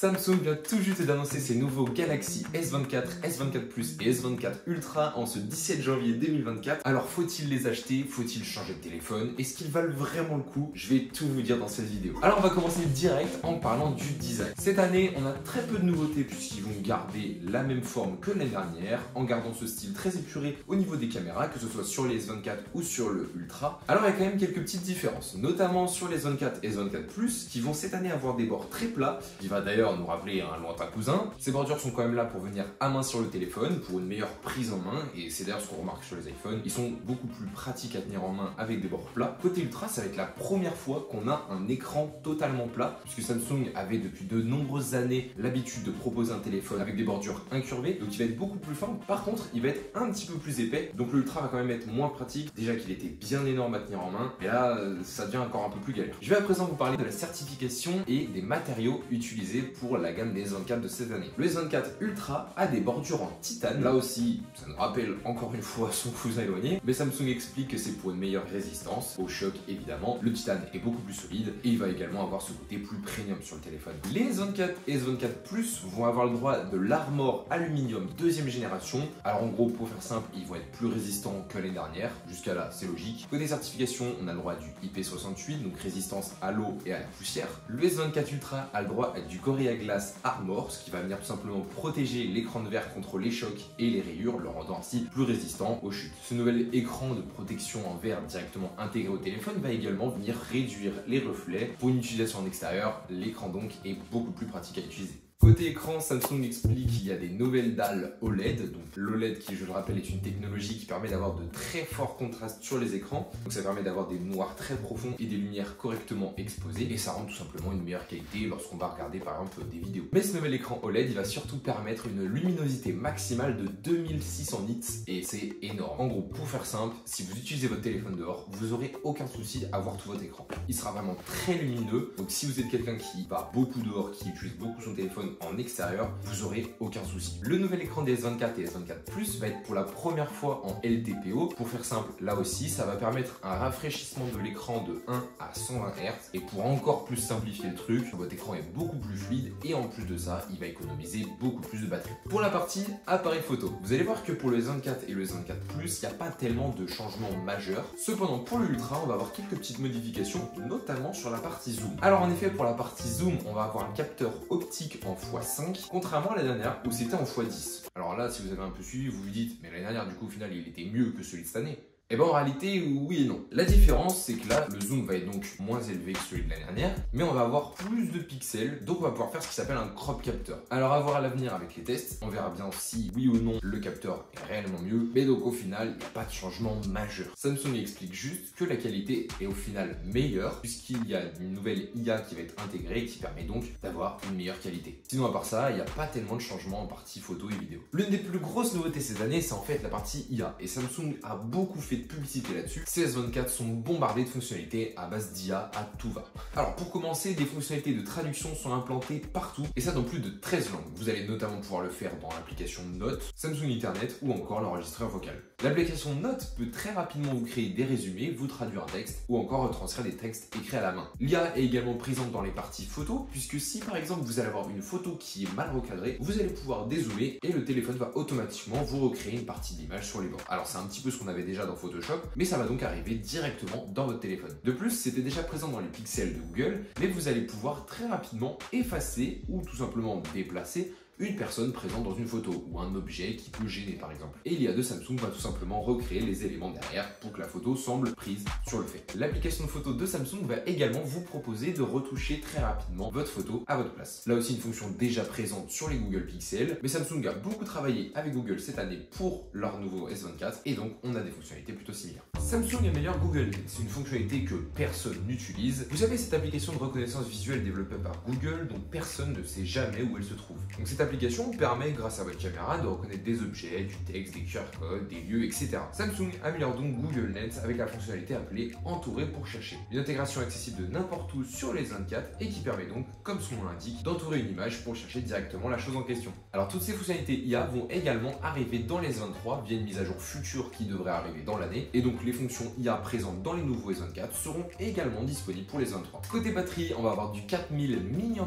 Samsung vient tout juste d'annoncer ses nouveaux Galaxy S24, S24 Plus et S24 Ultra en ce 17 janvier 2024. Alors faut-il les acheter? Faut-il changer de téléphone? Est-ce qu'ils valent vraiment le coup? Je vais tout vous dire dans cette vidéo. Alors on va commencer direct en parlant du design. Cette année, on a très peu de nouveautés puisqu'ils vont garder la même forme que l'année dernière en gardant ce style très épuré au niveau des caméras, que ce soit sur les S24 ou sur le Ultra. Alors il y a quand même quelques petites différences, notamment sur les S24 et S24 Plus qui vont cette année avoir des bords très plats, qui va d'ailleurs nous rappeler un lointain cousin. Ces bordures sont quand même là pour venir à main sur le téléphone, pour une meilleure prise en main, et c'est d'ailleurs ce qu'on remarque sur les iPhones. Ils sont beaucoup plus pratiques à tenir en main avec des bords plats. Côté Ultra, ça va être la première fois qu'on a un écran totalement plat, puisque Samsung avait depuis de nombreuses années l'habitude de proposer un téléphone avec des bordures incurvées, donc il va être beaucoup plus fin. Par contre, il va être un petit peu plus épais, donc l'Ultra va quand même être moins pratique. Déjà qu'il était bien énorme à tenir en main, et là, ça devient encore un peu plus galère. Je vais à présent vous parler de la certification et des matériaux utilisés pour la gamme des S24 de cette année. Le S24 Ultra a des bordures en titane. Là aussi, ça nous rappelle encore une fois son cousin éloigné, mais Samsung explique que c'est pour une meilleure résistance au choc évidemment. Le titane est beaucoup plus solide et il va également avoir ce côté plus premium sur le téléphone. Les S24 et S24 Plus vont avoir le droit de l'Armor Aluminium deuxième génération. Alors en gros, pour faire simple, ils vont être plus résistants que l'année dernière. Jusqu'à là, c'est logique. Côté certification, on a le droit du IP68, donc résistance à l'eau et à la poussière. Le S24 Ultra a le droit du Gorilla Glass Armor, ce qui va venir tout simplement protéger l'écran de verre contre les chocs et les rayures, le rendant ainsi plus résistant aux chutes. Ce nouvel écran de protection en verre directement intégré au téléphone va également venir réduire les reflets. Pour une utilisation en extérieur, l'écran donc est beaucoup plus pratique à utiliser. Côté écran, Samsung explique qu'il y a des nouvelles dalles OLED. Donc l'OLED qui, je le rappelle, est une technologie qui permet d'avoir de très forts contrastes sur les écrans. Donc ça permet d'avoir des noirs très profonds et des lumières correctement exposées. Et ça rend tout simplement une meilleure qualité lorsqu'on va regarder par exemple des vidéos. Mais ce nouvel écran OLED, il va surtout permettre une luminosité maximale de 2600 nits. Et c'est énorme. En gros, pour faire simple, si vous utilisez votre téléphone dehors, vous n'aurez aucun souci à voir tout votre écran. Il sera vraiment très lumineux. Donc si vous êtes quelqu'un qui va beaucoup dehors, qui utilise beaucoup son téléphone en extérieur, vous aurez aucun souci. Le nouvel écran des S24 et S24 Plus va être pour la première fois en LTPO. Pour faire simple, là aussi, ça va permettre un rafraîchissement de l'écran de 1 à 120 Hz. Et pour encore plus simplifier le truc, votre écran est beaucoup plus fluide et en plus de ça, il va économiser beaucoup plus de batterie. Pour la partie appareil photo, vous allez voir que pour le S24 et le S24 Plus, il n'y a pas tellement de changements majeurs. Cependant, pour le Ultra, on va avoir quelques petites modifications, notamment sur la partie zoom. Alors en effet, pour la partie zoom, on va avoir un capteur optique en x5, contrairement à la dernière où c'était en x10. Alors là, si vous avez un peu suivi, vous vous dites, mais l'année dernière, du coup, au final, il était mieux que celui de cette année. Et bien en réalité, oui et non. La différence, c'est que là, le zoom va être donc moins élevé que celui de l'année dernière, mais on va avoir plus de pixels, donc on va pouvoir faire ce qui s'appelle un crop capteur. Alors à voir à l'avenir avec les tests, on verra bien si oui ou non le capteur est réellement mieux, mais donc au final, il n'y a pas de changement majeur. Samsung explique juste que la qualité est au final meilleure, puisqu'il y a une nouvelle IA qui va être intégrée, qui permet donc d'avoir une meilleure qualité. Sinon à part ça, il n'y a pas tellement de changements en partie photo et vidéo. L'une des plus grosses nouveautés cette année, c'est en fait la partie IA, et Samsung a beaucoup fait de publicité là-dessus. Ces S24 sont bombardés de fonctionnalités à base d'IA à tout va. Alors pour commencer, des fonctionnalités de traduction sont implantées partout et ça dans plus de 13 langues. Vous allez notamment pouvoir le faire dans l'application Notes, Samsung Internet ou encore l'enregistreur vocal. L'application Notes peut très rapidement vous créer des résumés, vous traduire un texte ou encore retranscrire des textes écrits à la main. L'IA est également présente dans les parties photos puisque si par exemple vous allez avoir une photo qui est mal recadrée, vous allez pouvoir dézoomer et le téléphone va automatiquement vous recréer une partie d'image sur les bords. Alors c'est un petit peu ce qu'on avait déjà dans Photoshop, mais ça va donc arriver directement dans votre téléphone. De plus, c'était déjà présent dans les pixels de Google, mais vous allez pouvoir très rapidement effacer ou tout simplement déplacer une personne présente dans une photo ou un objet qui peut gêner par exemple. Et l'IA de Samsung va tout simplement recréer les éléments derrière pour que la photo semble prise sur le fait. L'application de photo de Samsung va également vous proposer de retoucher très rapidement votre photo à votre place. Là aussi une fonction déjà présente sur les Google Pixel, mais Samsung a beaucoup travaillé avec Google cette année pour leur nouveau S24 et donc on a des fonctionnalités plutôt similaires. Samsung améliore Google Lens, c'est une fonctionnalité que personne n'utilise. Vous savez, cette application de reconnaissance visuelle développée par Google dont personne ne sait jamais où elle se trouve. Donc cette application permet, grâce à votre caméra, de reconnaître des objets, du texte, des QR codes, des lieux, etc. Samsung améliore donc Google Lens avec la fonctionnalité appelée Entourer pour chercher. Une intégration accessible de n'importe où sur les S24 et qui permet donc, comme son nom l'indique, d'entourer une image pour chercher directement la chose en question. Alors toutes ces fonctionnalités IA vont également arriver dans les S23 via une mise à jour future qui devrait arriver dans l'année, et donc les fonctions IA présentes dans les nouveaux S24 seront également disponibles pour les S23. Côté batterie, on va avoir du 4000 mAh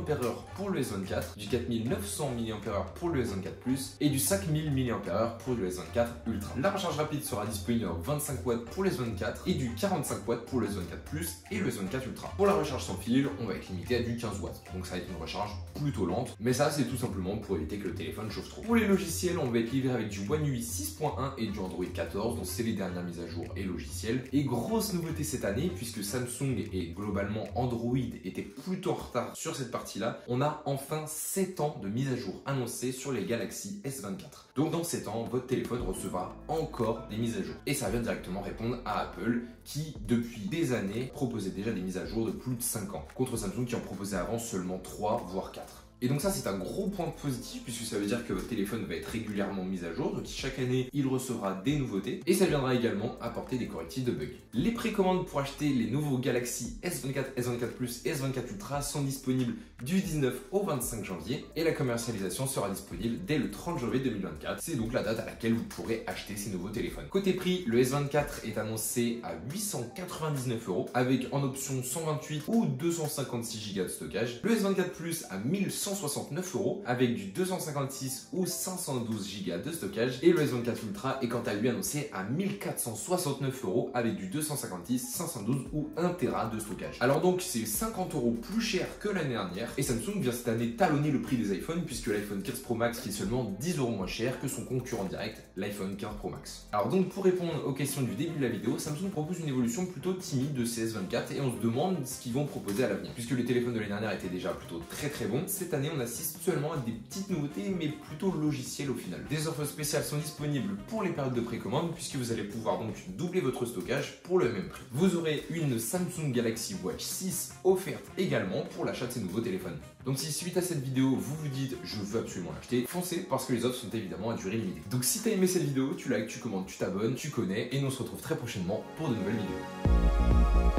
pour le S24, du 4900 mAh pour le S24 Plus et du 5000 mAh pour le S24 Ultra. La recharge rapide sera disponible en 25 watts pour le S24 et du 45 watts pour le S24 Plus et le S24 Ultra. Pour la recharge sans fil, on va être limité à du 15 watts, donc ça va être une recharge plutôt lente, mais ça c'est tout simplement pour éviter que le téléphone chauffe trop. Pour les logiciels, on va être livré avec du One UI 6.1 et du Android 14, donc c'est les dernières mises à jour et logiciels. Et grosse nouveauté cette année, puisque Samsung et globalement Android étaient plutôt en retard sur cette partie-là, on a enfin 7 ans de mise à jour annoncée sur les Galaxy S24. Donc dans 7 ans, votre téléphone recevra encore des mises à jour. Et ça vient directement répondre à Apple qui, depuis des années, proposait déjà des mises à jour de plus de 5 ans, contre Samsung qui en proposait avant seulement 3 voire 4. Et donc ça c'est un gros point positif puisque ça veut dire que votre téléphone va être régulièrement mis à jour, donc chaque année il recevra des nouveautés et ça viendra également apporter des correctifs de bugs. Les précommandes pour acheter les nouveaux Galaxy S24, S24 Plus et S24 Ultra sont disponibles du 19 au 25 janvier et la commercialisation sera disponible dès le 30 janvier 2024. C'est donc la date à laquelle vous pourrez acheter ces nouveaux téléphones. Côté prix, le S24 est annoncé à 899 € avec en option 128 ou 256 Go de stockage. Le S24 Plus à 1169 € avec du 256 ou 512 Go de stockage et le S24 Ultra est quant à lui annoncé à 1469 € avec du 256, 512 ou 1 Tera de stockage. Alors donc c'est 50 € plus cher que l'année dernière et Samsung vient cette année talonner le prix des iPhones puisque l'iPhone 15 Pro Max est seulement 10 € moins cher que son concurrent direct, l'iPhone 15 Pro Max. Alors donc pour répondre aux questions du début de la vidéo, Samsung propose une évolution plutôt timide de ces S24 et on se demande ce qu'ils vont proposer à l'avenir. Puisque les téléphones de l'année dernière étaient déjà plutôt très bons, cette année on assiste seulement à des petites nouveautés mais plutôt logicielles au final. Des offres spéciales sont disponibles pour les périodes de précommande puisque vous allez pouvoir donc doubler votre stockage pour le même prix. Vous aurez une Samsung Galaxy Watch 6 offerte également pour l'achat de ces nouveaux téléphones. Donc si suite à cette vidéo vous vous dites je veux absolument l'acheter, foncez parce que les offres sont évidemment à durée limitée. Donc si t'as aimé cette vidéo, tu likes, tu commentes, tu t'abonnes, tu connais et nous on se retrouve très prochainement pour de nouvelles vidéos.